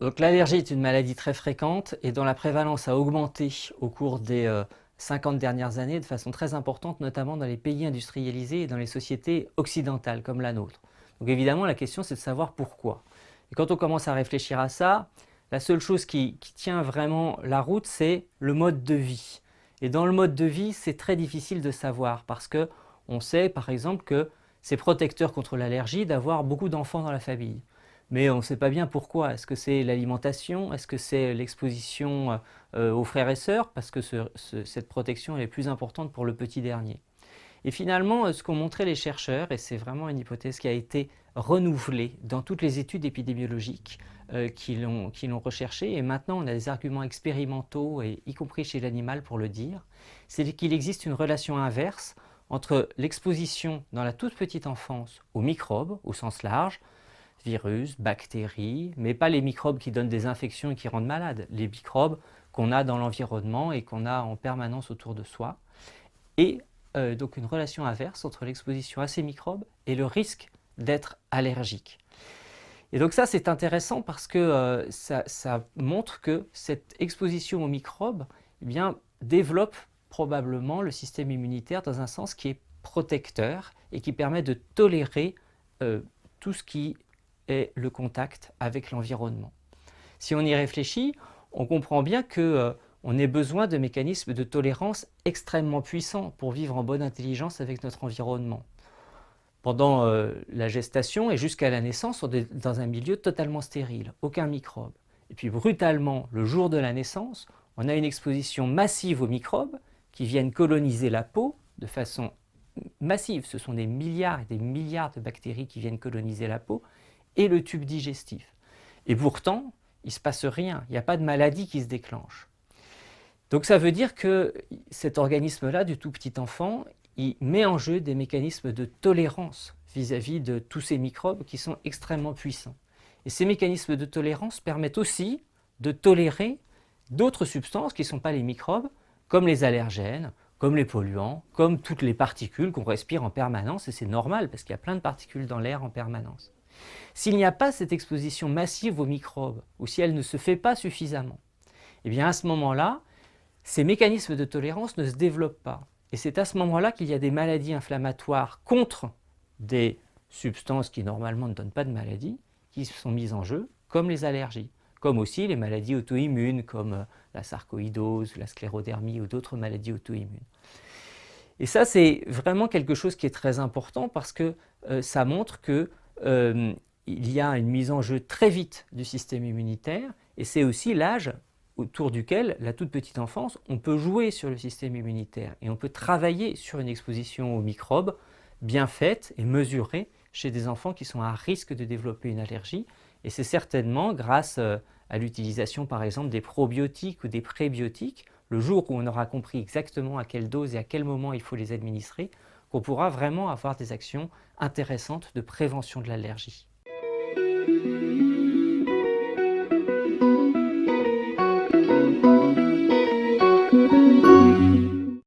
Donc l'allergie est une maladie très fréquente et dont la prévalence a augmenté au cours des 50 dernières années de façon très importante, notamment dans les pays industrialisés et dans les sociétés occidentales comme la nôtre. Donc évidemment, la question c'est de savoir pourquoi. Et quand on commence à réfléchir à ça, la seule chose qui tient vraiment la route, c'est le mode de vie. Et dans le mode de vie, c'est très difficile de savoir parce que on sait par exemple que c'est protecteur contre l'allergie d'avoir beaucoup d'enfants dans la famille. Mais on ne sait pas bien pourquoi. Est-ce que c'est l'alimentation? Est-ce que c'est l'exposition aux frères et sœurs? Parce que cette protection est plus importante pour le petit dernier. Et finalement, ce qu'ont montré les chercheurs, et c'est vraiment une hypothèse qui a été renouvelée dans toutes les études épidémiologiques qui l'ont recherché, et maintenant on a des arguments expérimentaux, et y compris chez l'animal pour le dire, c'est qu'il existe une relation inverse entre l'exposition dans la toute petite enfance aux microbes, au sens large, virus, bactéries, mais pas les microbes qui donnent des infections et qui rendent malades, les microbes qu'on a dans l'environnement et qu'on a en permanence autour de soi. Et donc une relation inverse entre l'exposition à ces microbes et le risque d'être allergique. Et donc ça c'est intéressant parce que ça montre que cette exposition aux microbes eh bien, développe probablement le système immunitaire dans un sens qui est protecteur et qui permet de tolérer tout ce qui est le contact avec l'environnement. Si on y réfléchit, on comprend bien qu'on ait besoin de mécanismes de tolérance extrêmement puissants pour vivre en bonne intelligence avec notre environnement. Pendant la gestation et jusqu'à la naissance, on est dans un milieu totalement stérile, aucun microbe. Et puis brutalement, le jour de la naissance, on a une exposition massive aux microbes qui viennent coloniser la peau de façon massive. Ce sont des milliards et des milliards de bactéries qui viennent coloniser la peau et le tube digestif. Et pourtant, il ne se passe rien, il n'y a pas de maladie qui se déclenche. Donc ça veut dire que cet organisme-là, du tout petit enfant, il met en jeu des mécanismes de tolérance vis-à-vis de tous ces microbes qui sont extrêmement puissants. Et ces mécanismes de tolérance permettent aussi de tolérer d'autres substances qui ne sont pas les microbes, comme les allergènes, comme les polluants, comme toutes les particules qu'on respire en permanence, et c'est normal parce qu'il y a plein de particules dans l'air en permanence. S'il n'y a pas cette exposition massive aux microbes, ou si elle ne se fait pas suffisamment, eh bien à ce moment-là, ces mécanismes de tolérance ne se développent pas. Et c'est à ce moment-là qu'il y a des maladies inflammatoires contre des substances qui normalement ne donnent pas de maladie, qui sont mises en jeu, comme les allergies, comme aussi les maladies auto-immunes, comme la sarcoïdose, la sclérodermie ou d'autres maladies auto-immunes. Et ça, c'est vraiment quelque chose qui est très important parce que ça montre que il y a une mise en jeu très vite du système immunitaire et c'est aussi l'âge autour duquel, la toute petite enfance, on peut jouer sur le système immunitaire et on peut travailler sur une exposition aux microbes bien faite et mesurée chez des enfants qui sont à risque de développer une allergie. Et c'est certainement grâce à l'utilisation par exemple des probiotiques ou des prébiotiques, le jour où on aura compris exactement à quelle dose et à quel moment il faut les administrer, qu'on pourra vraiment avoir des actions intéressantes de prévention de l'allergie.